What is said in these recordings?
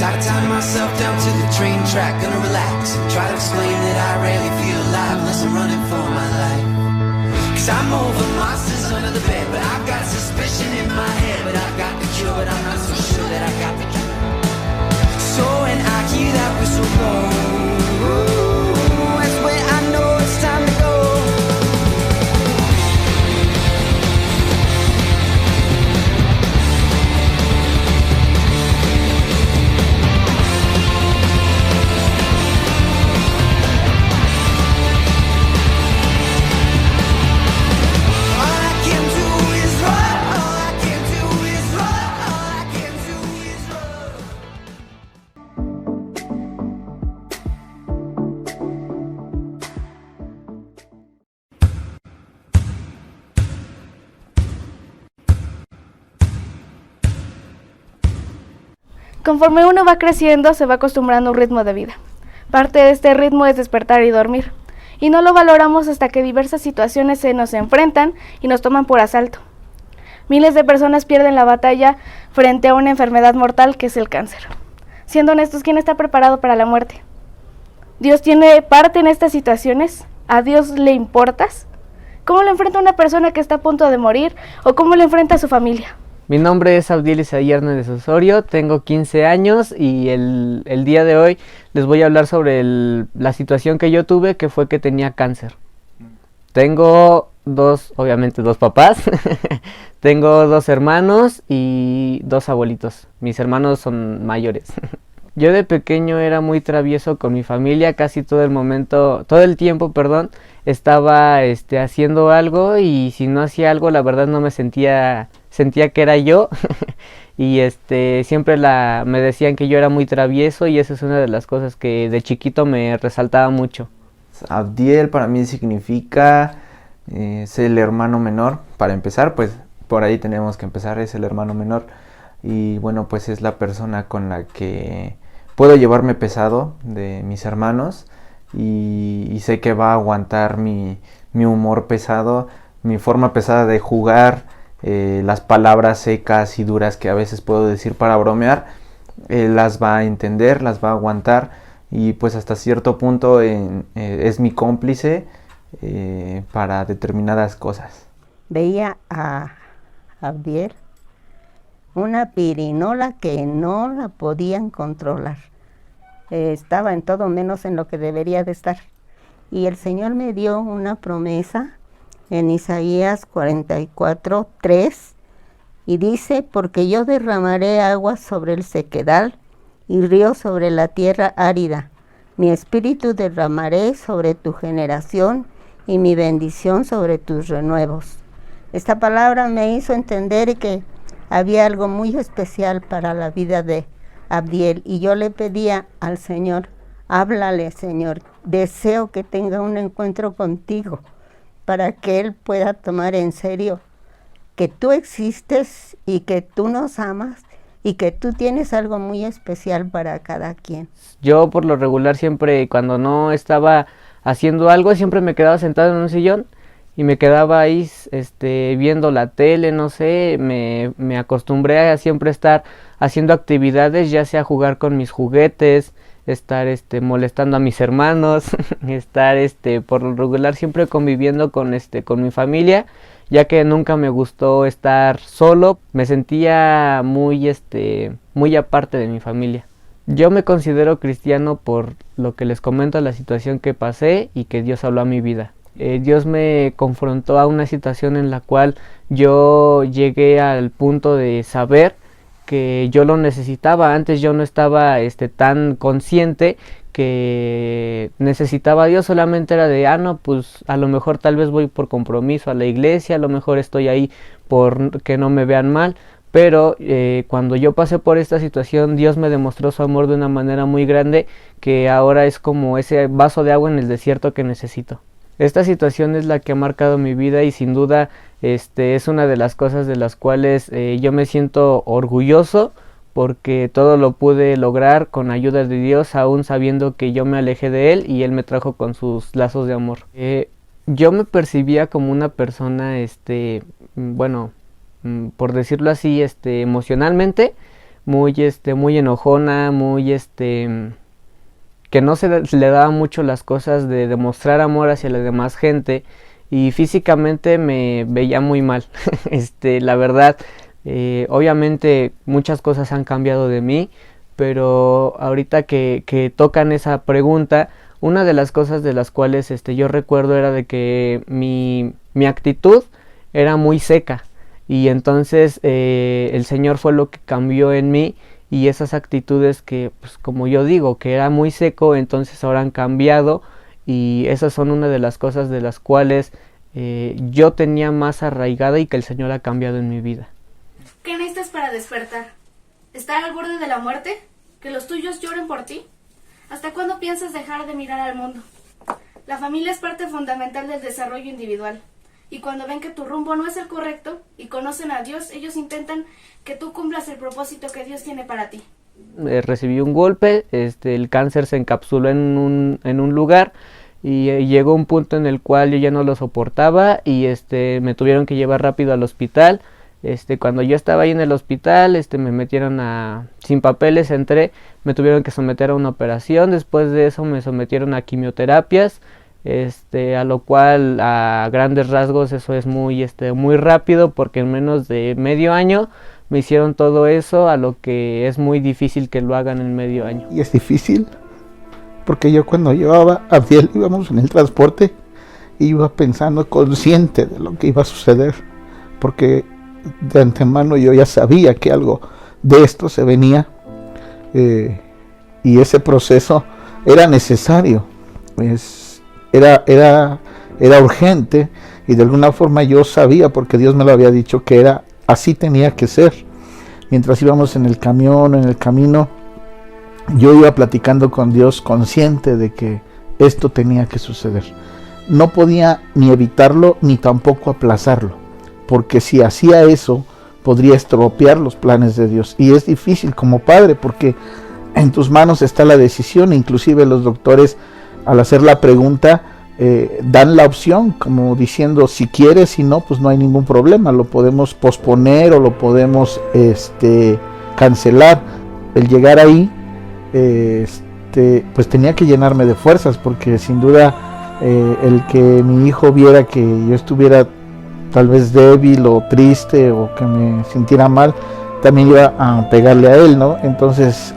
I tie myself down to the train track, gonna relax and try to explain that I rarely feel alive unless I'm running for my life. Cause I'm over monsters under the bed, but I've got suspicion in my head. But I've got the cure, but I'm not so sure that I got the cure. So when I hear that whistle blow, that's when I know it's time to go. Conforme uno va creciendo, se va acostumbrando a un ritmo de vida. Parte de este ritmo es despertar y dormir, y no lo valoramos hasta que diversas situaciones se nos enfrentan y nos toman por asalto. Miles de personas pierden la batalla frente a una enfermedad mortal que es el cáncer. Siendo honestos, ¿quién está preparado para la muerte? ¿Dios tiene parte en estas situaciones? ¿A Dios le importas? ¿Cómo lo enfrenta una persona que está a punto de morir o cómo lo enfrenta a su familia? Mi nombre es Abdiel Isaí Hernández Osorio, tengo 15 años y el día de hoy les voy a hablar sobre la situación que yo tuve, que fue que tenía cáncer. Tengo obviamente dos papás, tengo 2 hermanos y 2 abuelitos. Mis hermanos son mayores. Yo de pequeño era muy travieso con mi familia, casi todo el tiempo, estaba haciendo algo, y si no hacía algo, la verdad no me sentía que era yo. Y siempre me decían que yo era muy travieso, y esa es una de las cosas que de chiquito me resaltaba mucho. Abdiel para mí significa ser el hermano menor. Para empezar, pues por ahí tenemos que empezar, es el hermano menor. Y bueno, pues es la persona con la que puedo llevarme pesado de mis hermanos, y sé que va a aguantar mi humor pesado, mi forma pesada de jugar, las palabras secas y duras que a veces puedo decir para bromear. Las va a entender, las va a aguantar, y pues hasta cierto punto es mi cómplice para determinadas cosas. Veía a Abdiel una pirinola que no la podían controlar. Estaba en todo menos en lo que debería de estar. Y el Señor me dio una promesa en Isaías 44:3, y dice: porque yo derramaré aguas sobre el sequedal y ríos sobre la tierra árida. Mi espíritu derramaré sobre tu generación y mi bendición sobre tus renuevos. Esta palabra me hizo entender que había algo muy especial para la vida de Abdiel, y yo le pedía al Señor: háblale, Señor, deseo que tenga un encuentro contigo, para que él pueda tomar en serio que tú existes y que tú nos amas y que tú tienes algo muy especial para cada quien. Yo por lo regular siempre, cuando no estaba haciendo algo, siempre me quedaba sentado en un sillón y me quedaba ahí viendo la tele, no sé. Me acostumbré a siempre estar haciendo actividades, ya sea jugar con mis juguetes, estar molestando a mis hermanos, estar por lo regular siempre conviviendo con mi familia, ya que nunca me gustó estar solo. Me sentía muy aparte de mi familia. Yo me considero cristiano por lo que les comento, la situación que pasé y que Dios habló a mi vida. Dios me confrontó a una situación en la cual yo llegué al punto de saber que yo lo necesitaba. Antes yo no estaba tan consciente que necesitaba a Dios, solamente era de, no, pues a lo mejor tal vez voy por compromiso a la iglesia, a lo mejor estoy ahí por que no me vean mal. Pero cuando yo pasé por esta situación, Dios me demostró su amor de una manera muy grande, que ahora es como ese vaso de agua en el desierto que necesito. Esta situación es la que ha marcado mi vida, y sin duda es una de las cosas de las cuales yo me siento orgulloso, porque todo lo pude lograr con ayuda de Dios, aún sabiendo que yo me alejé de Él y Él me trajo con sus lazos de amor. Yo me percibía como una persona, por decirlo así, emocionalmente muy enojona, que no se le daba mucho las cosas de demostrar amor hacia la demás gente, y físicamente me veía muy mal. La verdad, obviamente muchas cosas han cambiado de mí, pero ahorita que tocan esa pregunta, una de las cosas de las cuales yo recuerdo era de que mi actitud era muy seca, y entonces el Señor fue lo que cambió en mí, y esas actitudes que, pues como yo digo, que era muy seco, entonces ahora han cambiado, y esas son una de las cosas de las cuales yo tenía más arraigada y que el Señor ha cambiado en mi vida. ¿Qué necesitas para despertar? ¿Estar al borde de la muerte? ¿Que los tuyos lloren por ti? ¿Hasta cuándo piensas dejar de mirar al mundo? La familia es parte fundamental del desarrollo individual. Y cuando ven que tu rumbo no es el correcto y conocen a Dios, ellos intentan que tú cumplas el propósito que Dios tiene para ti. Recibí un golpe, el cáncer se encapsuló en un lugar, y llegó un punto en el cual yo ya no lo soportaba, y me tuvieron que llevar rápido al hospital. Cuando yo estaba ahí en el hospital, me metieron sin papeles entré, me tuvieron que someter a una operación. Después de eso me sometieron a quimioterapias, a lo cual a grandes rasgos eso es muy rápido, porque en menos de medio año me hicieron todo eso, a lo que es muy difícil que lo hagan en medio año. Y es difícil, porque yo cuando llevaba a Abdiel, íbamos en el transporte, iba pensando consciente de lo que iba a suceder, porque de antemano yo ya sabía que algo de esto se venía, y ese proceso era necesario, era urgente, y de alguna forma yo sabía, porque Dios me lo había dicho, que era así tenía que ser. Mientras íbamos en el camión, en el camino, yo iba platicando con Dios, consciente de que esto tenía que suceder. No podía ni evitarlo ni tampoco aplazarlo, porque si hacía eso podría estropear los planes de Dios, y es difícil como padre, porque en tus manos está la decisión. Inclusive los doctores, al hacer la pregunta, dan la opción como diciendo, si quieres, si no, pues no hay ningún problema, lo podemos posponer o lo podemos cancelar. El llegar ahí, pues tenía que llenarme de fuerzas, porque sin duda el que mi hijo viera que yo estuviera tal vez débil o triste o que me sintiera mal, también iba a pegarle a él, ¿no? Entonces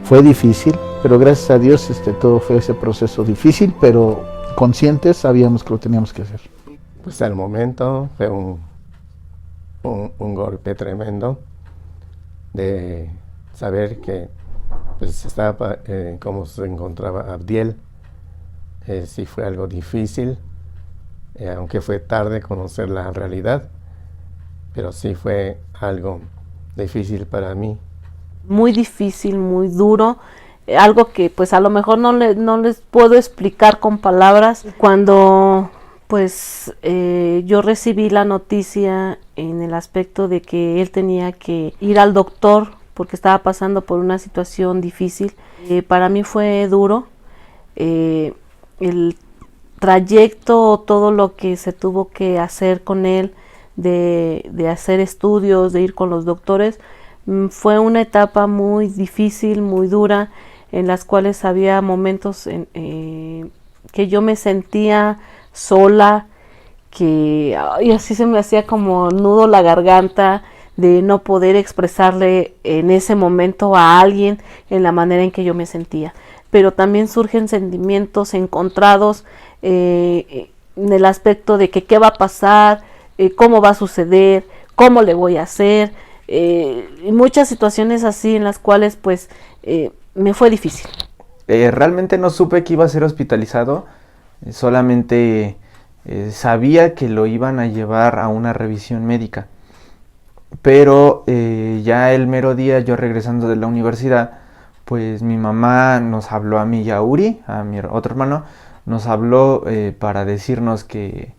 fue difícil, pero gracias a Dios todo fue ese proceso difícil, pero conscientes sabíamos que lo teníamos que hacer. Pues al momento fue un golpe tremendo de saber que pues estaba cómo se encontraba Abdiel. Sí fue algo difícil, aunque fue tarde conocer la realidad, pero sí fue algo difícil para mí. Muy difícil, muy duro, algo que pues a lo mejor no les puedo explicar con palabras. Cuando pues yo recibí la noticia en el aspecto de que él tenía que ir al doctor porque estaba pasando por una situación difícil, para mí fue duro. El trayecto, todo lo que se tuvo que hacer con él, de hacer estudios, de ir con los doctores, fue una etapa muy difícil, muy dura, en las cuales había momentos que yo me sentía sola, que así se me hacía como nudo la garganta, de no poder expresarle en ese momento a alguien en la manera en que yo me sentía. Pero también surgen sentimientos encontrados en el aspecto de que qué va a pasar, cómo va a suceder, cómo le voy a hacer, muchas situaciones así en las cuales pues me fue difícil. Realmente no supe que iba a ser hospitalizado, solamente sabía que lo iban a llevar a una revisión médica, pero ya el mero día, yo regresando de la universidad, pues mi mamá nos habló a mí y a Uri, a mi otro hermano, nos habló para decirnos que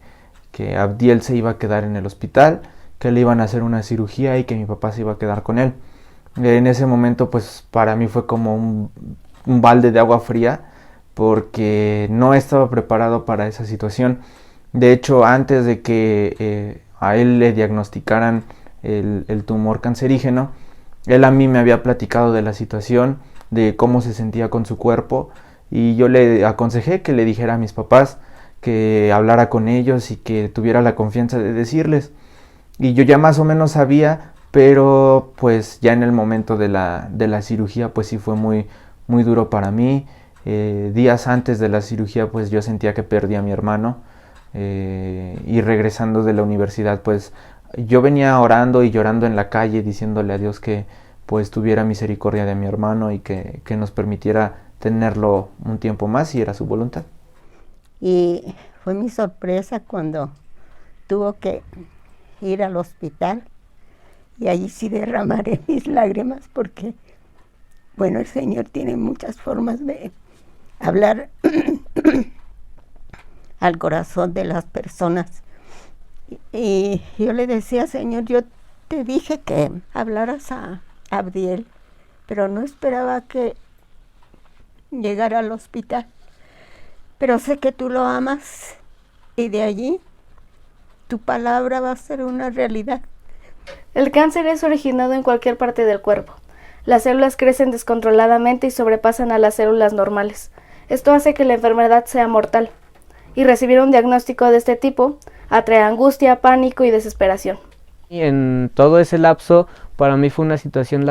Abdiel se iba a quedar en el hospital, que le iban a hacer una cirugía y que mi papá se iba a quedar con él. En ese momento pues para mí fue como un balde de agua fría, porque no estaba preparado para esa situación. De hecho, antes de que a él le diagnosticaran el tumor cancerígeno, Él a mí me había platicado de la situación, de cómo se sentía con su cuerpo, y yo le aconsejé que le dijera a mis papás, que hablara con ellos y que tuviera la confianza de decirles. Y yo ya más o menos sabía, pero pues ya en el momento de la cirugía pues sí fue muy, muy duro para mí. Días antes de la cirugía pues yo sentía que perdí a mi hermano, y regresando de la universidad pues yo venía orando y llorando en la calle, diciéndole a Dios que pues tuviera misericordia de mi hermano y que nos permitiera tenerlo un tiempo más si era su voluntad. Y fue mi sorpresa cuando tuvo que ir al hospital, y allí sí derramaré mis lágrimas porque, bueno, el Señor tiene muchas formas de hablar al corazón de las personas. Y yo le decía, Señor, yo te dije que hablaras a Abdiel, pero no esperaba que llegara al hospital. Pero sé que tú lo amas, y de allí tu palabra va a ser una realidad. El cáncer es originado en cualquier parte del cuerpo. Las células crecen descontroladamente y sobrepasan a las células normales. Esto hace que la enfermedad sea mortal. Y recibir un diagnóstico de este tipo atrae angustia, pánico y desesperación. Y en todo ese lapso para mí fue una situación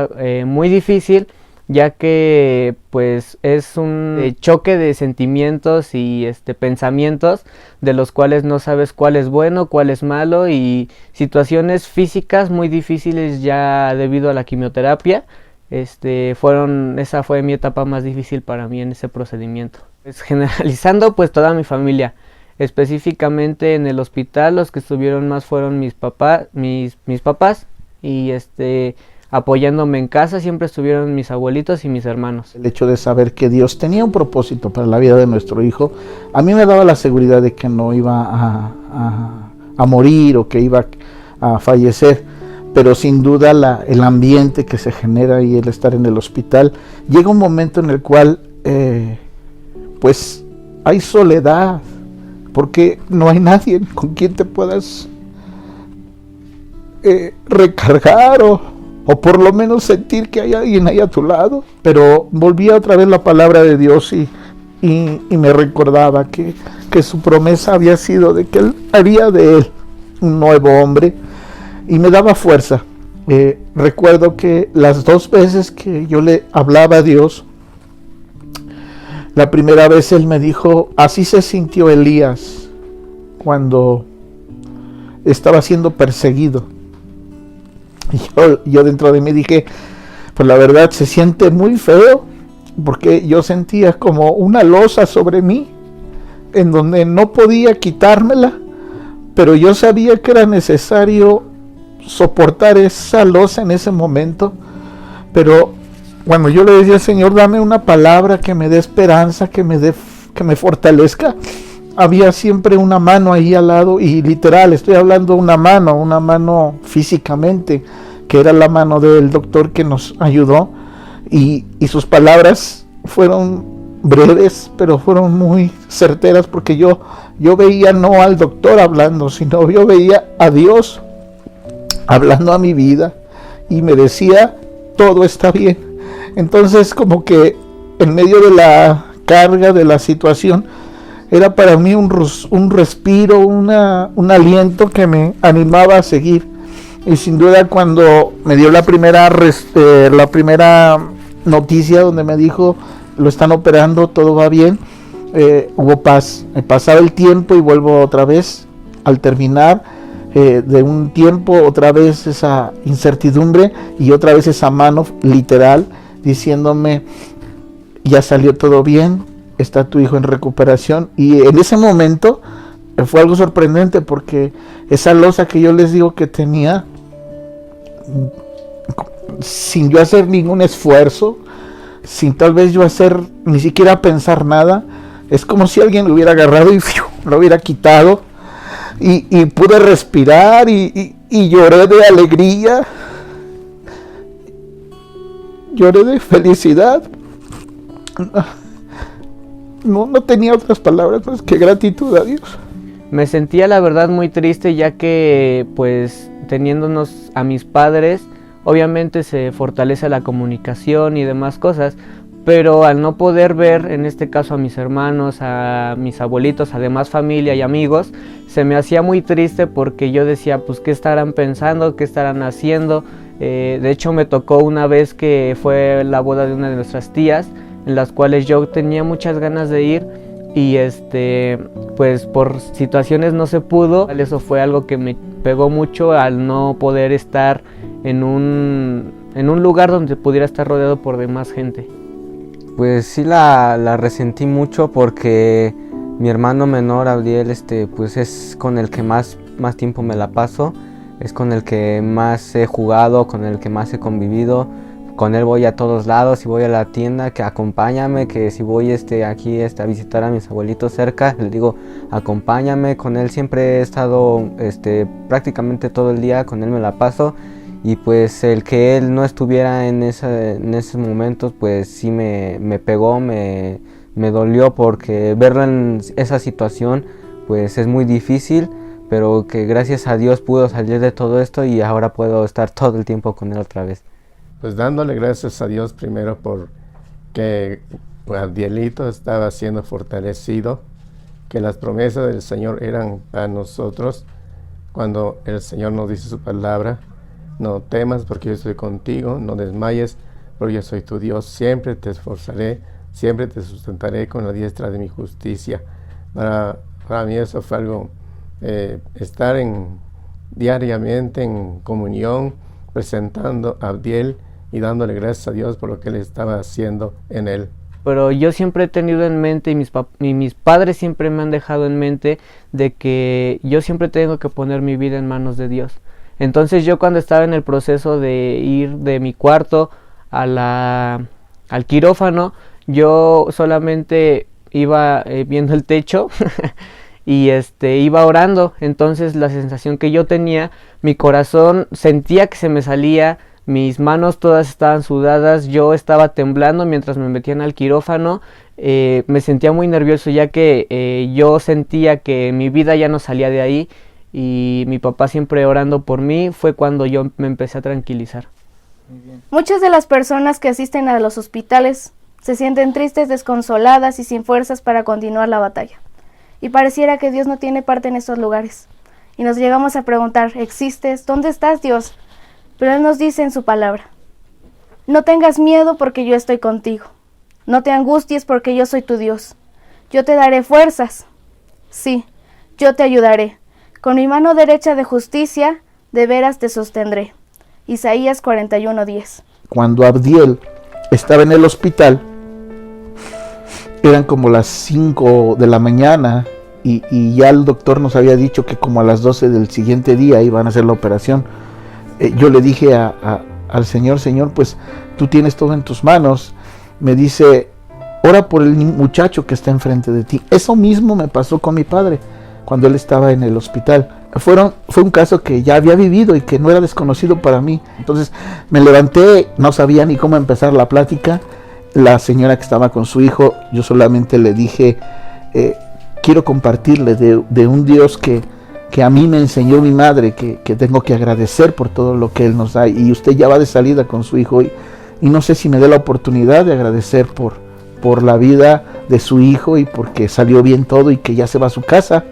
muy difícil, ya que pues es un choque de sentimientos y pensamientos de los cuales no sabes cuál es bueno, cuál es malo, y situaciones físicas muy difíciles ya debido a la quimioterapia. Esa fue mi etapa más difícil para mí en ese procedimiento. Pues, generalizando, pues toda mi familia, específicamente en el hospital los que estuvieron más fueron mis papás, y apoyándome en casa siempre estuvieron mis abuelitos y mis hermanos. El hecho de saber que Dios tenía un propósito para la vida de nuestro hijo, a mí me daba la seguridad de que no iba a morir o que iba a fallecer, pero sin duda el ambiente que se genera y el estar en el hospital, llega un momento en el cual pues hay soledad, porque no hay nadie con quien te puedas recargar o por lo menos sentir que hay alguien ahí a tu lado. Pero volvía otra vez la palabra de Dios y me recordaba que su promesa había sido de que Él haría de él un nuevo hombre, y me daba fuerza. Recuerdo que las 2 veces que yo le hablaba a Dios, la primera vez Él me dijo, así se sintió Elías cuando estaba siendo perseguido. Y yo dentro de mí dije, pues la verdad se siente muy feo, porque yo sentía como una losa sobre mí, en donde no podía quitármela, pero yo sabía que era necesario soportar esa losa en ese momento. Pero cuando yo le decía, Señor, dame una palabra que me dé esperanza, que me fortalezca, había siempre una mano ahí al lado, y literal, estoy hablando una mano físicamente, que era la mano del doctor que nos ayudó, y sus palabras fueron breves, pero fueron muy certeras, porque yo veía no al doctor hablando, sino yo veía a Dios hablando a mi vida, y me decía, todo está bien. Entonces, como que en medio de la carga de la situación, era para mí un respiro, un aliento que me animaba a seguir. Y sin duda, cuando me dio la primera noticia donde me dijo, lo están operando, todo va bien, hubo paz. Pasaba el tiempo y vuelvo otra vez, al terminar de un tiempo, otra vez esa incertidumbre y otra vez esa mano literal diciéndome, ya salió todo bien, está tu hijo en recuperación. Y en ese momento fue algo sorprendente, porque esa losa que yo les digo que tenía, sin yo hacer ningún esfuerzo, sin tal vez yo hacer ni siquiera pensar nada, es como si alguien lo hubiera agarrado y lo hubiera quitado, y pude respirar y lloré de alegría, lloré de felicidad. No tenía otras palabras más que gratitud a Dios. Me sentía la verdad muy triste, ya que pues teniéndonos a mis padres, obviamente se fortalece la comunicación y demás cosas, pero al no poder ver, en este caso a mis hermanos, a mis abuelitos, además familia y amigos, se me hacía muy triste porque yo decía, pues, ¿qué estarán pensando? ¿Qué estarán haciendo? De hecho, me tocó una vez que fue la boda de una de nuestras tías, en las cuales yo tenía muchas ganas de ir y pues por situaciones no se pudo. Eso fue algo que me pegó mucho al no poder estar en un lugar donde pudiera estar rodeado por demás gente. Pues sí la resentí mucho porque mi hermano menor, Abdiel, pues es con el que más tiempo me la paso, es con el que más he jugado, con el que más he convivido, con él voy a todos lados, si voy a la tienda, que acompáñame, que si voy aquí a visitar a mis abuelitos cerca, le digo acompáñame, con él siempre he estado prácticamente todo el día, con él me la paso. Y pues el que él no estuviera en esos momentos, pues sí me pegó, me dolió, porque verlo en esa situación pues es muy difícil, pero que gracias a Dios pudo salir de todo esto y ahora puedo estar todo el tiempo con él otra vez. Pues dándole gracias a Dios primero por que Abdielito estaba siendo fortalecido, que las promesas del Señor eran para nosotros, cuando el Señor nos dice su palabra: no temas porque yo estoy contigo, no desmayes porque yo soy tu Dios, siempre te esforzaré, siempre te sustentaré con la diestra de mi justicia. Para mí eso fue algo, estar diariamente en comunión, presentando a Abdiel y dándole gracias a Dios por lo que Él estaba haciendo en él. Pero yo siempre he tenido en mente, y mis padres siempre me han dejado en mente, de que yo siempre tengo que poner mi vida en manos de Dios. Entonces yo, cuando estaba en el proceso de ir de mi cuarto al quirófano, yo solamente iba viendo el techo y iba orando. Entonces la sensación que yo tenía, mi corazón sentía que se me salía, mis manos todas estaban sudadas, yo estaba temblando mientras me metían al quirófano. Me sentía muy nervioso, ya que yo sentía que mi vida ya no salía de ahí, y mi papá siempre orando por mí. Fue cuando yo me empecé a tranquilizar. Muchas de las personas que asisten a los hospitales se sienten tristes, desconsoladas y sin fuerzas para continuar la batalla. Y pareciera que Dios no tiene parte en estos lugares. Y nos llegamos a preguntar: ¿existes? ¿Dónde estás, Dios? Pero Él nos dice en su palabra: no tengas miedo porque yo estoy contigo. No te angusties porque yo soy tu Dios. Yo te daré fuerzas. Sí, yo te ayudaré. Con mi mano derecha de justicia, de veras te sostendré. Isaías 41:10. Cuando Abdiel estaba en el hospital, eran como las 5 de la mañana y ya el doctor nos había dicho que como a las 12 del siguiente día iban a hacer la operación. Yo le dije al Señor: Señor, pues tú tienes todo en tus manos. Me dice: ora por el muchacho que está enfrente de ti. Eso mismo me pasó con mi padre cuando él estaba en el hospital. Fue un caso que ya había vivido y que no era desconocido para mí. Entonces me levanté, no sabía ni cómo empezar la plática. La señora que estaba con su hijo, yo solamente le dije: quiero compartirle de un Dios que a mí me enseñó mi madre, que tengo que agradecer por todo lo que Él nos da. Y usted ya va de salida con su hijo y no sé si me dé la oportunidad de agradecer por la vida de su hijo y porque salió bien todo y que ya se va a su casa.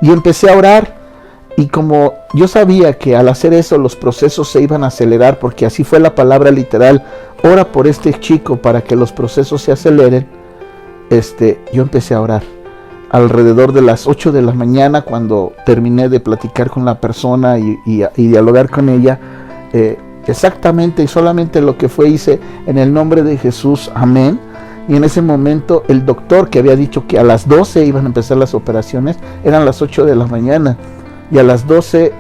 Y empecé a orar, y como yo sabía que al hacer eso los procesos se iban a acelerar, porque así fue la palabra literal: ora por este chico para que los procesos se aceleren, yo empecé a orar. Alrededor de las 8 de la mañana, cuando terminé de platicar con la persona y dialogar con ella, exactamente y solamente lo que hice: en el nombre de Jesús, amén. Y en ese momento el doctor, que había dicho que a las 12 iban a empezar las operaciones, eran las 8 de la mañana y a las 12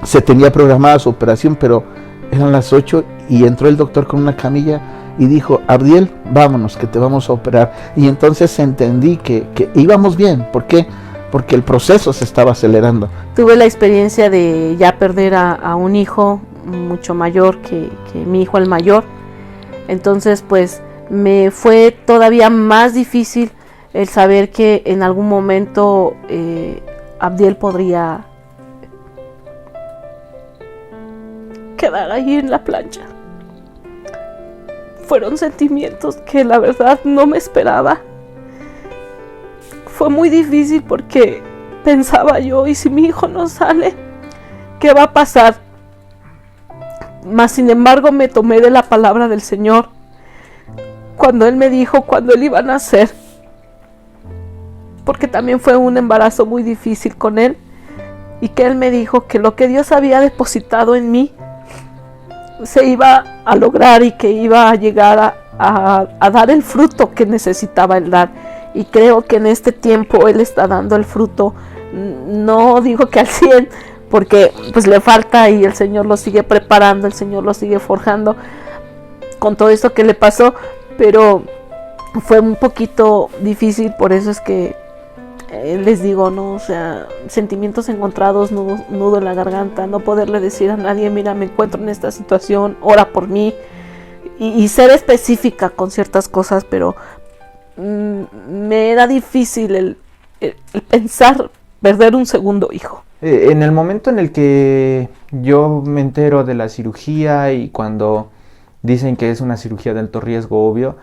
se tenía programada su operación, pero eran las 8 y entró el doctor con una camilla y dijo: Abdiel, vámonos, que te vamos a operar. Y entonces entendí que íbamos bien. ¿Por qué? Porque el proceso se estaba acelerando. Tuve la experiencia de ya perder a un hijo mucho mayor que mi hijo el mayor. Entonces pues me fue todavía más difícil el saber que en algún momento Abdiel podría quedar ahí en la plancha. Fueron sentimientos que la verdad no me esperaba. Fue muy difícil porque pensaba yo, ¿y si mi hijo no sale? ¿Qué va a pasar? Mas sin embargo me tomé de la palabra del Señor cuando Él me dijo cuando Él iba a nacer, porque también fue un embarazo muy difícil con Él, y que Él me dijo que lo que Dios había depositado en mí se iba a lograr y que iba a llegar a dar el fruto que necesitaba Él dar. Y creo que en este tiempo Él está dando el fruto, no digo que al 100, porque pues le falta y el Señor lo sigue preparando, el Señor lo sigue forjando con todo esto que le pasó, pero fue un poquito difícil. Por eso es que les digo, no, o sea, sentimientos encontrados, nudo en la garganta, no poderle decir a nadie, mira, me encuentro en esta situación, ora por mí, y ser específica con ciertas cosas, pero me era difícil el pensar perder un segundo hijo. En el momento en el que yo me entero de la cirugía y cuando dicen que es una cirugía de alto riesgo, obvio,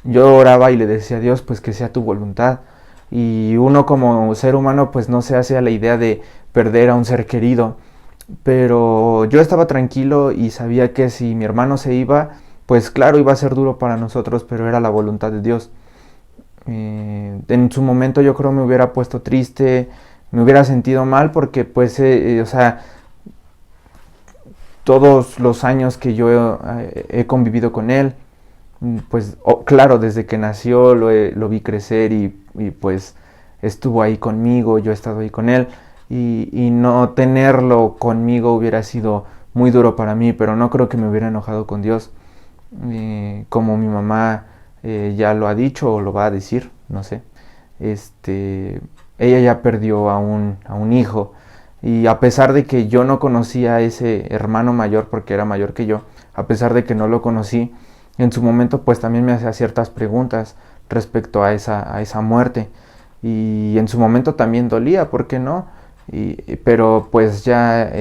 yo oraba y le decía a Dios, pues que sea tu voluntad. Y uno como ser humano pues no se hace a la idea de perder a un ser querido, pero yo estaba tranquilo y sabía que si mi hermano se iba, pues claro, iba a ser duro para nosotros, pero era la voluntad de Dios. En su momento yo creo me hubiera puesto triste, me hubiera sentido mal porque pues, o sea, todos los años que yo he convivido con él, pues claro, desde que nació lo vi crecer y pues estuvo ahí conmigo, yo he estado ahí con él y no tenerlo conmigo hubiera sido muy duro para mí, pero no creo que me hubiera enojado con Dios, como mi mamá ya lo ha dicho o lo va a decir, no sé. Ella ya perdió a un hijo y a pesar de que yo no conocía a ese hermano mayor porque era mayor que yo, a pesar de que no lo conocí, en su momento pues también me hacía ciertas preguntas respecto a esa muerte y en su momento también dolía, ¿por qué no? Pero pues ya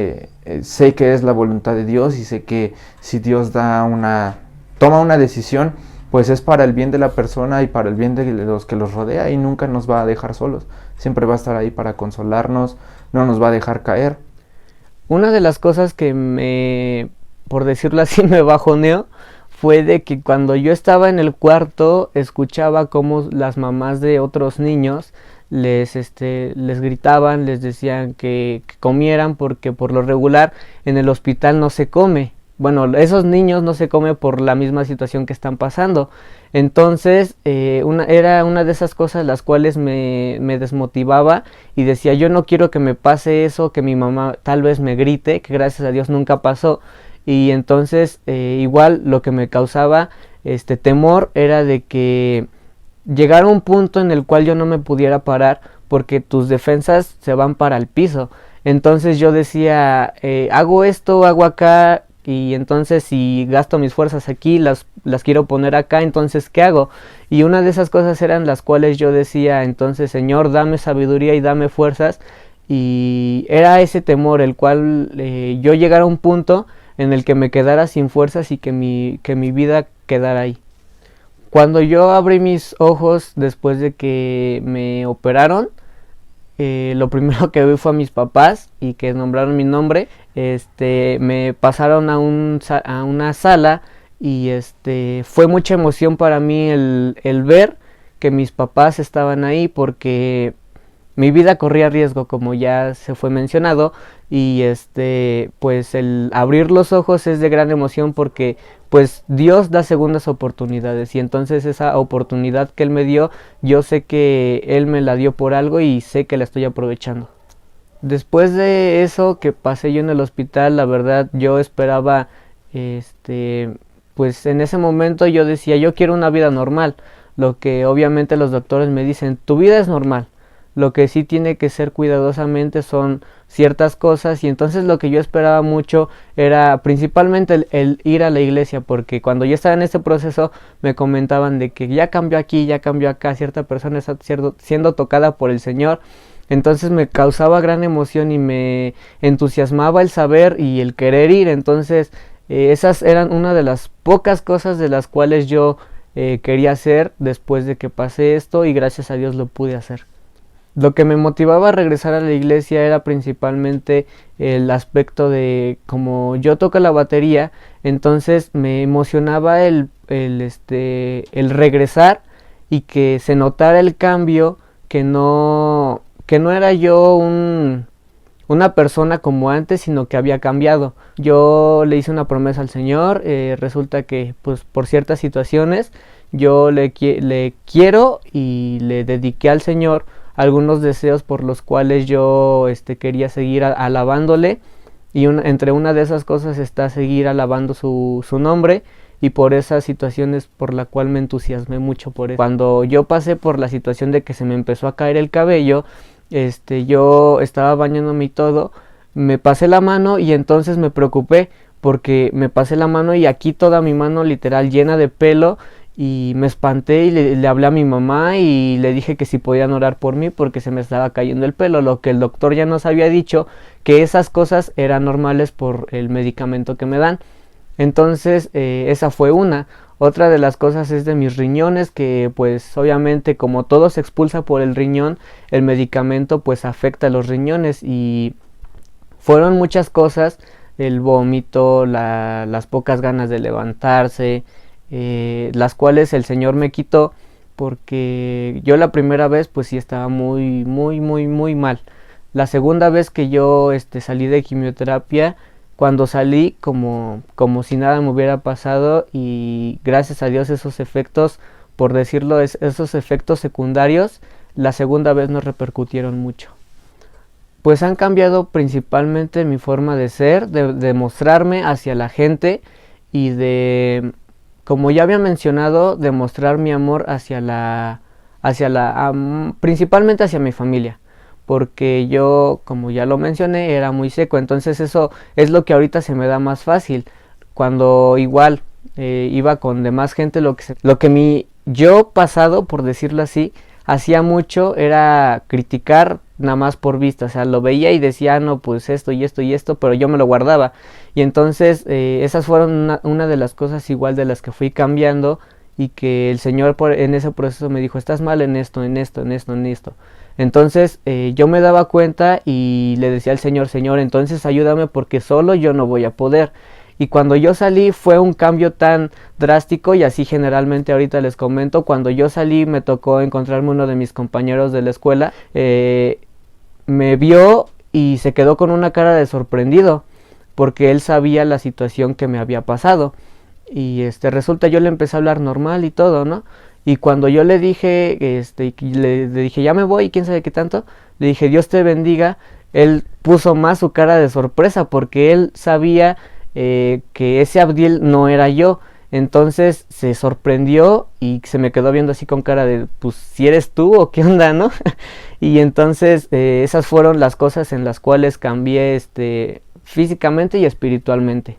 sé que es la voluntad de Dios y sé que si Dios toma una decisión, pues es para el bien de la persona y para el bien de los que los rodea y nunca nos va a dejar solos, siempre va a estar ahí para consolarnos, no nos va a dejar caer. Una de las cosas que por decirlo así, me bajoneó fue de que cuando yo estaba en el cuarto escuchaba cómo las mamás de otros niños les gritaban, les decían que comieran porque por lo regular en el hospital no se come. Bueno, esos niños no se comen por la misma situación que están pasando. Entonces era una de esas cosas las cuales me desmotivaba y decía, yo no quiero que me pase eso, que mi mamá tal vez me grite, que gracias a Dios nunca pasó. Y entonces igual lo que me causaba temor era de que llegara un punto en el cual yo no me pudiera parar porque tus defensas se van para el piso. Entonces yo decía, hago esto, hago acá, y entonces si gasto mis fuerzas aquí, las quiero poner acá, entonces ¿qué hago? Y una de esas cosas eran las cuales yo decía, entonces Señor, dame sabiduría y dame fuerzas, y era ese temor el cual yo llegara a un punto en el que me quedara sin fuerzas y que mi vida quedara ahí. Cuando yo abrí mis ojos después de que me operaron, lo primero que vi fue a mis papás y que nombraron mi nombre. Me pasaron a una sala y fue mucha emoción para mí el ver que mis papás estaban ahí porque mi vida corría riesgo, como ya se fue mencionado, y pues el abrir los ojos es de gran emoción porque pues Dios da segundas oportunidades y entonces esa oportunidad que Él me dio, yo sé que Él me la dio por algo y sé que la estoy aprovechando. Después de eso que pasé yo en el hospital, la verdad yo esperaba, pues en ese momento yo decía, yo quiero una vida normal, lo que obviamente los doctores me dicen, tu vida es normal. Lo que sí tiene que ser cuidadosamente son ciertas cosas y entonces lo que yo esperaba mucho era principalmente el ir a la iglesia, porque cuando yo estaba en este proceso me comentaban de que ya cambió aquí, ya cambió acá, cierta persona está siendo tocada por el Señor. Entonces me causaba gran emoción y me entusiasmaba el saber y el querer ir. Entonces esas eran una de las pocas cosas de las cuales yo quería hacer después de que pasé esto, y gracias a Dios lo pude hacer. Lo que me motivaba a regresar a la iglesia era principalmente el aspecto de, como yo toco la batería, entonces me emocionaba el regresar y que se notara el cambio, que no era yo una persona como antes, sino que había cambiado. Yo le hice una promesa al Señor, resulta que pues por ciertas situaciones yo le quiero y le dediqué al Señor algunos deseos por los cuales yo quería seguir alabándole, y entre una de esas cosas está seguir alabando su nombre, y por esas situaciones por la cual me entusiasmé mucho por eso. Cuando yo pasé por la situación de que se me empezó a caer el cabello, yo estaba bañándome y todo, me pasé la mano y entonces me preocupé porque me pasé la mano y aquí toda mi mano literal llena de pelo, y me espanté y le hablé a mi mamá y le dije que si podían orar por mí porque se me estaba cayendo el pelo, lo que el doctor ya nos había dicho que esas cosas eran normales por el medicamento que me dan. Entonces esa fue una. Otra de las cosas es de mis riñones, que pues obviamente como todo se expulsa por el riñón, el medicamento pues afecta a los riñones, y fueron muchas cosas, el vómito, las pocas ganas de levantarse, las cuales el Señor me quitó, porque yo la primera vez pues sí estaba muy mal. La segunda vez que yo salí de quimioterapia, cuando salí como si nada me hubiera pasado, y gracias a Dios esos efectos, por decirlo, esos efectos secundarios, la segunda vez no repercutieron mucho. Pues han cambiado principalmente mi forma de ser, de mostrarme hacia la gente, y de, como ya había mencionado, de mostrar mi amor principalmente hacia mi familia. Porque yo, como ya lo mencioné, era muy seco, entonces eso es lo que ahorita se me da más fácil. Cuando igual iba con demás gente, lo que mi yo pasado, por decirlo así, hacía mucho era criticar nada más por vista. O sea, lo veía y decía, no, pues esto y esto y esto, pero yo me lo guardaba. Y entonces esas fueron una de las cosas igual de las que fui cambiando, y que el Señor en ese proceso me dijo, estás mal en esto, en esto, en esto, en esto. Entonces yo me daba cuenta y le decía al Señor, Señor, entonces ayúdame porque solo yo no voy a poder. Y cuando yo salí fue un cambio tan drástico, y así generalmente ahorita les comento, cuando yo salí me tocó encontrarme uno de mis compañeros de la escuela, me vio y se quedó con una cara de sorprendido, porque él sabía la situación que me había pasado. Y resulta, yo le empecé a hablar normal y todo, ¿no? Y cuando yo le dije, le dije, ya me voy, quién sabe qué tanto, le dije, Dios te bendiga, él puso más su cara de sorpresa, porque él sabía que ese Abdiel no era yo. Entonces se sorprendió y se me quedó viendo así con cara de, pues, ¿si eres tú o qué onda, no? Y entonces esas fueron las cosas en las cuales cambié físicamente y espiritualmente.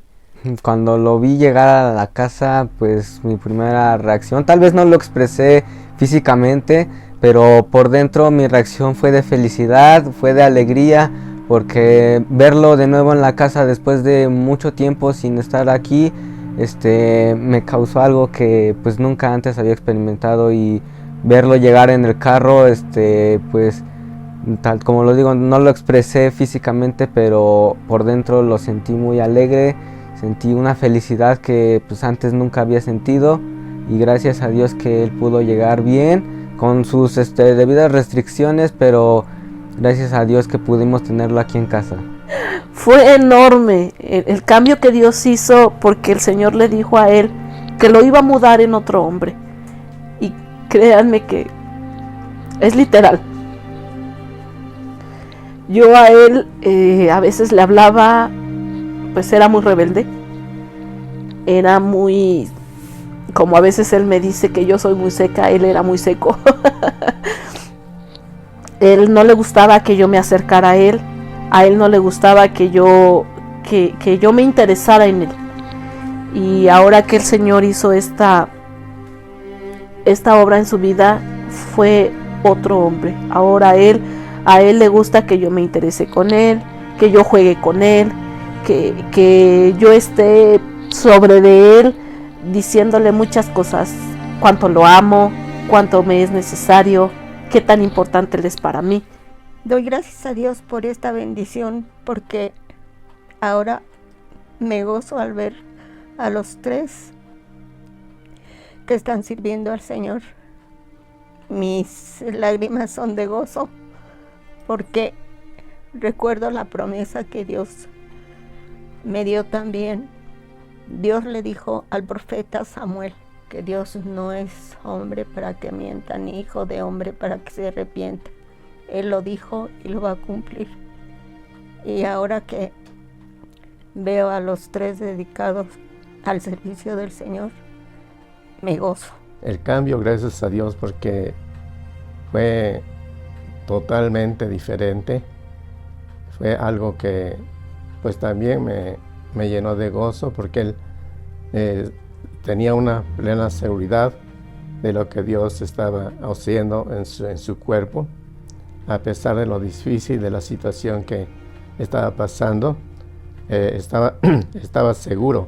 Cuando lo vi llegar a la casa, pues mi primera reacción, tal vez no lo expresé físicamente, pero por dentro mi reacción fue de felicidad, fue de alegría, porque verlo de nuevo en la casa después de mucho tiempo sin estar aquí, me causó algo que pues nunca antes había experimentado, y verlo llegar en el carro, pues tal como lo digo, no lo expresé físicamente, pero por dentro lo sentí muy alegre. Sentí una felicidad que pues antes nunca había sentido, y gracias a Dios que él pudo llegar bien con sus debidas restricciones, pero gracias a Dios que pudimos tenerlo aquí en casa. Fue enorme el cambio que Dios hizo, porque el Señor le dijo a él que lo iba a mudar en otro hombre, y créanme que es literal. Yo a él a veces le hablaba, pues era muy rebelde, era muy, como a veces él me dice que yo soy muy seca, él era muy seco. Él no le gustaba que yo me acercara a él no le gustaba que yo me interesara en él. Y ahora que el Señor hizo esta obra en su vida, fue otro hombre. Ahora él A él le gusta que yo me interese con él, que yo juegue con él, que yo esté sobre de él diciéndole muchas cosas, cuánto lo amo, cuánto me es necesario, qué tan importante él es para mí. Doy gracias a Dios por esta bendición, porque ahora me gozo al ver a los 3 que están sirviendo al Señor. Mis lágrimas son de gozo, porque recuerdo la promesa que Dios me dio también. Dios le dijo al profeta Samuel que Dios no es hombre para que mienta, ni hijo de hombre para que se arrepienta. Él lo dijo y lo va a cumplir. Y ahora que veo a los 3 dedicados al servicio del Señor, me gozo. El cambio, gracias a Dios, porque fue totalmente diferente. Fue algo que pues también me llenó de gozo, porque él tenía una plena seguridad de lo que Dios estaba haciendo en su cuerpo, a pesar de lo difícil de la situación que estaba pasando. Estaba seguro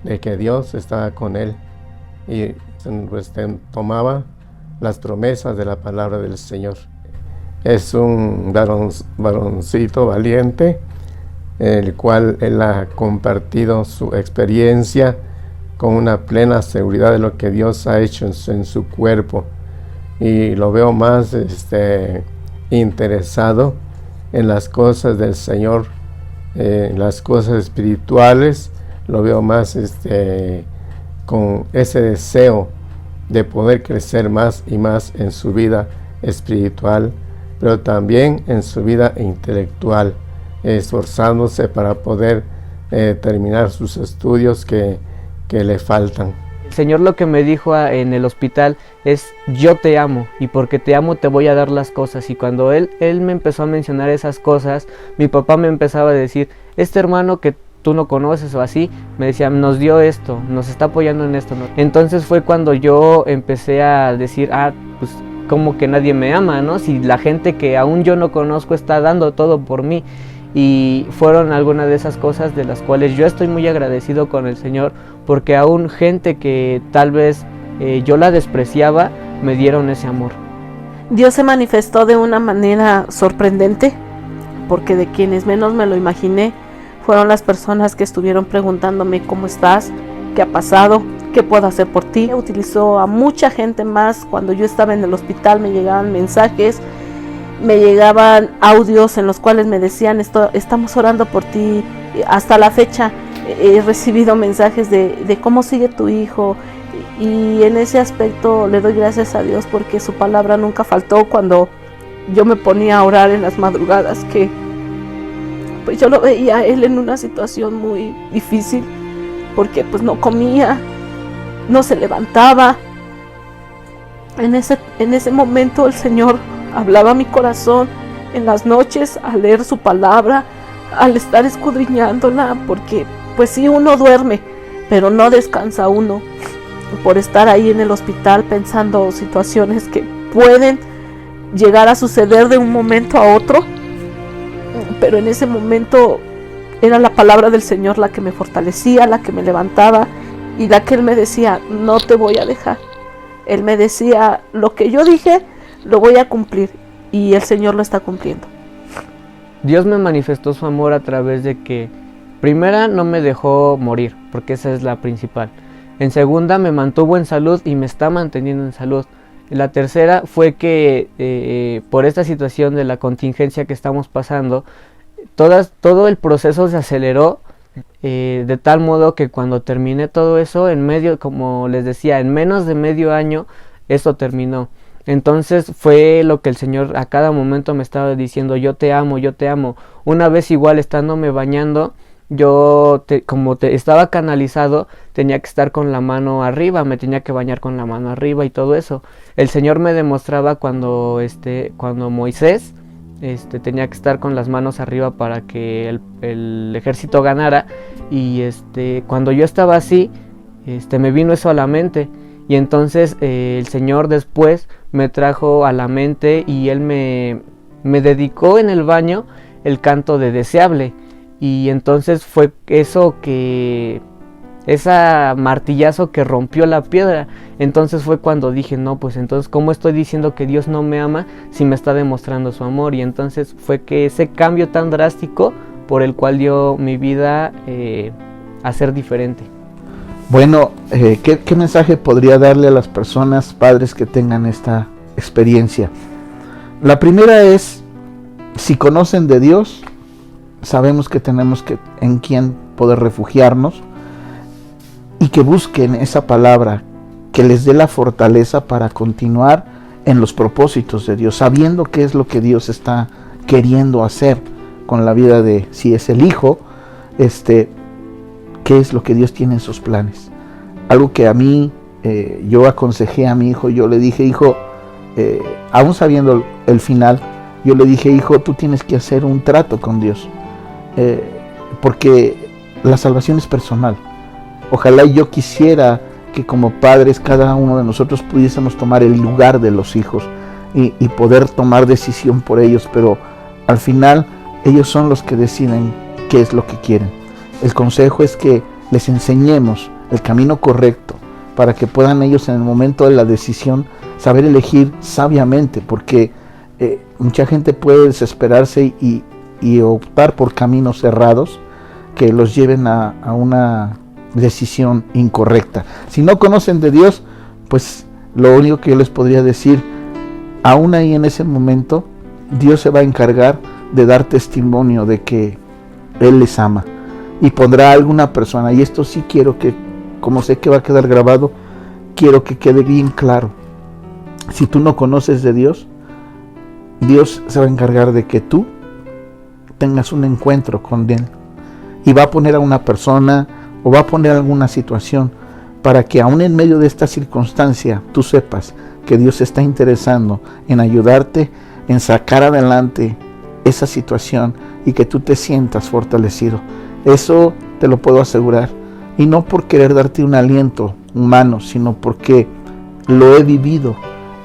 de que Dios estaba con él, y pues tomaba las promesas de la palabra del Señor. Es un varoncito valiente, el cual él ha compartido su experiencia con una plena seguridad de lo que Dios ha hecho en su cuerpo, y lo veo más interesado en las cosas del Señor, las cosas espirituales. Lo veo más con ese deseo de poder crecer más y más en su vida espiritual, pero también en su vida intelectual, esforzándose para poder terminar sus estudios que le faltan. El Señor lo que me dijo en el hospital es: yo te amo, y porque te amo te voy a dar las cosas. Y cuando él me empezó a mencionar esas cosas, mi papá me empezaba a decir: este hermano que tú no conoces o así, me decía, nos dio esto, nos está apoyando en esto, ¿no? Entonces fue cuando yo empecé a decir, pues como que nadie me ama, ¿no? Si la gente que aún yo no conozco está dando todo por mí. Y fueron algunas de esas cosas de las cuales yo estoy muy agradecido con el Señor, porque aún gente que tal vez yo la despreciaba, me dieron ese amor. Dios se manifestó de una manera sorprendente, porque de quienes menos me lo imaginé fueron las personas que estuvieron preguntándome cómo estás, qué ha pasado, qué puedo hacer por ti. Utilizó a mucha gente más. Cuando yo estaba en el hospital me llegaban mensajes, me llegaban audios en los cuales me decían: estamos orando por ti. Hasta la fecha he recibido mensajes de cómo sigue tu hijo, y en ese aspecto le doy gracias a Dios, porque su palabra nunca faltó cuando yo me ponía a orar en las madrugadas, que pues yo lo veía a él en una situación muy difícil, porque pues no comía, no se levantaba. En ese momento el Señor hablaba a mi corazón en las noches al leer su palabra, al estar escudriñándola, porque pues sí, uno duerme, pero no descansa uno por estar ahí en el hospital pensando situaciones que pueden llegar a suceder de un momento a otro. Pero en ese momento era la palabra del Señor la que me fortalecía, la que me levantaba, y la que Él me decía: no te voy a dejar. Él me decía: lo que yo dije lo voy a cumplir, y el Señor lo está cumpliendo. Dios me manifestó su amor a través de que, primera, no me dejó morir, porque esa es la principal. En segunda, me mantuvo en salud y me está manteniendo en salud. La tercera fue que por esta situación de la contingencia que estamos pasando, todo el proceso se aceleró, de tal modo que cuando terminé todo eso, en medio, como les decía, en menos de medio año, eso terminó. Entonces fue lo que el Señor a cada momento me estaba diciendo: yo te amo, yo te amo. Una vez igual estándome bañando, yo estaba canalizado, tenía que estar con la mano arriba, me tenía que bañar con la mano arriba y todo eso. El Señor me demostraba cuando Moisés tenía que estar con las manos arriba para que el ejército ganara, y cuando yo estaba así, me vino eso a la mente. Y entonces el Señor después me trajo a la mente, y Él me me dedicó en el baño el canto de Deseable, y entonces fue eso que, esa martillazo que rompió la piedra. Entonces fue cuando dije, no, pues entonces ¿cómo estoy diciendo que Dios no me ama si me está demostrando su amor? Y entonces fue que ese cambio tan drástico por el cual dio mi vida a ser diferente. Bueno, ¿qué mensaje podría darle a las personas, padres que tengan esta experiencia? La primera es, si conocen de Dios, sabemos que tenemos en quién poder refugiarnos, y que busquen esa palabra que les dé la fortaleza para continuar en los propósitos de Dios, sabiendo qué es lo que Dios está queriendo hacer con la vida de, si es el hijo, qué es lo que Dios tiene en sus planes. Algo que a mí, yo aconsejé a mi hijo, yo le dije, hijo, aún sabiendo el final, yo le dije, hijo, tú tienes que hacer un trato con Dios, porque la salvación es personal. Ojalá yo quisiera que como padres cada uno de nosotros pudiésemos tomar el lugar de los hijos y poder tomar decisión por ellos, pero al final ellos son los que deciden qué es lo que quieren. El consejo es que les enseñemos el camino correcto para que puedan ellos en el momento de la decisión saber elegir sabiamente, porque mucha gente puede desesperarse y optar por caminos cerrados que los lleven a una decisión incorrecta. Si no conocen de Dios, pues lo único que yo les podría decir, aún ahí en ese momento, Dios se va a encargar de dar testimonio de que Él les ama, y pondrá a alguna persona, y esto sí quiero que, como sé que va a quedar grabado, quiero que quede bien claro. Si tú no conoces de Dios, Dios se va a encargar de que tú tengas un encuentro con Él, y va a poner a una persona o va a poner alguna situación para que aún en medio de esta circunstancia tú sepas que Dios se está interesando en ayudarte, en sacar adelante esa situación y que tú te sientas fortalecido. Eso te lo puedo asegurar, y no por querer darte un aliento humano, sino porque lo he vivido,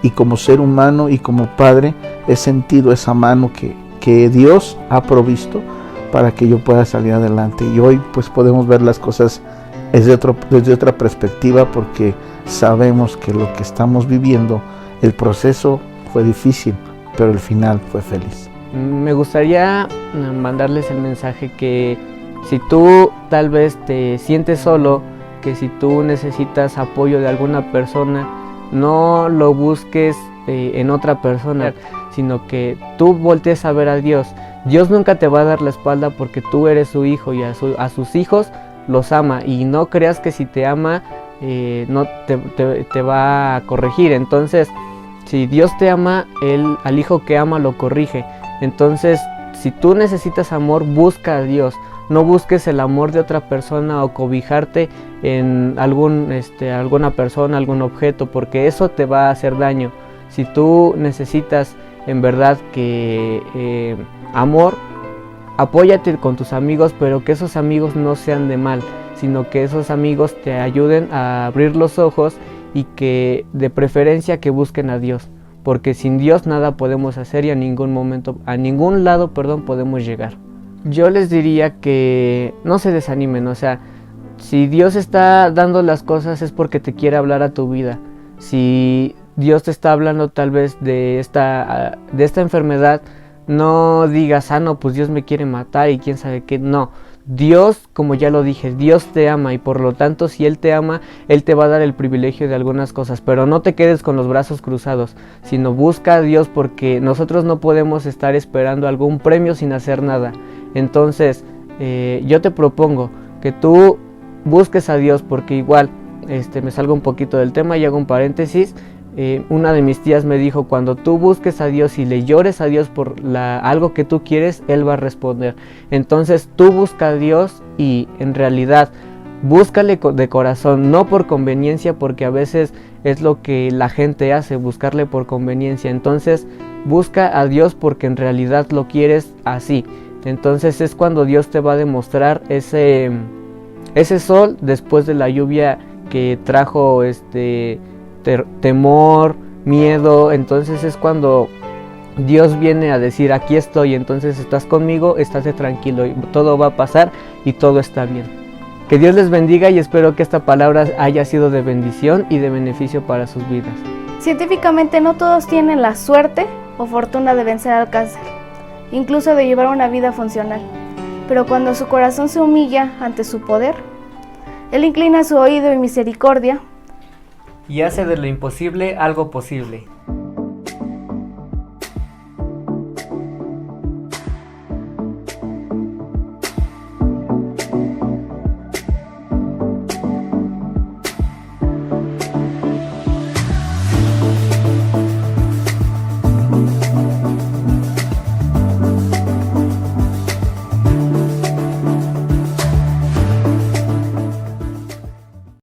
y como ser humano y como padre he sentido esa mano que Dios ha provisto para que yo pueda salir adelante. Y hoy pues podemos ver las cosas desde otra perspectiva, porque sabemos que lo que estamos viviendo, el proceso fue difícil, pero el final fue feliz. Me gustaría mandarles el mensaje que si tú tal vez te sientes solo, que si tú necesitas apoyo de alguna persona, no lo busques en otra persona, sino que tú voltees a ver a Dios. Dios nunca te va a dar la espalda porque tú eres su hijo, y a sus hijos los ama, y no creas que si te ama no te va a corregir. Entonces, si Dios te ama, Él al hijo que ama lo corrige. Entonces, si tú necesitas amor, busca a Dios. No busques el amor de otra persona o cobijarte en alguna persona, algún objeto, porque eso te va a hacer daño. Si tú necesitas en verdad que amor, apóyate con tus amigos, pero que esos amigos no sean de mal, sino que esos amigos te ayuden a abrir los ojos, y que de preferencia que busquen a Dios, porque sin Dios nada podemos hacer y a ningún lado podemos llegar. Yo les diría que no se desanimen, o sea, si Dios está dando las cosas es porque te quiere hablar a tu vida. Si Dios te está hablando tal vez de esta enfermedad, no digas, no, pues Dios me quiere matar y quién sabe qué. No, Dios, como ya lo dije, Dios te ama, y por lo tanto si Él te ama, Él te va a dar el privilegio de algunas cosas, pero no te quedes con los brazos cruzados, sino busca a Dios, porque nosotros no podemos estar esperando algún premio sin hacer nada. Entonces yo te propongo que tú busques a Dios, porque igual me salgo un poquito del tema y hago un paréntesis. Una de mis tías me dijo, cuando tú busques a Dios y le llores a Dios por algo que tú quieres, Él va a responder. Entonces tú busca a Dios, y en realidad búscale de corazón, no por conveniencia, porque a veces es lo que la gente hace, buscarle por conveniencia. Entonces busca a Dios porque en realidad lo quieres así. Entonces es cuando Dios te va a demostrar ese sol después de la lluvia que trajo temor, miedo. Entonces es cuando Dios viene a decir, aquí estoy, entonces estás conmigo, estate tranquilo, todo va a pasar y todo está bien. Que Dios les bendiga y espero que esta palabra haya sido de bendición y de beneficio para sus vidas. Científicamente no todos tienen la suerte o fortuna de vencer al cáncer, incluso de llevar una vida funcional. Pero cuando su corazón se humilla ante su poder, Él inclina su oído y misericordia y hace de lo imposible algo posible.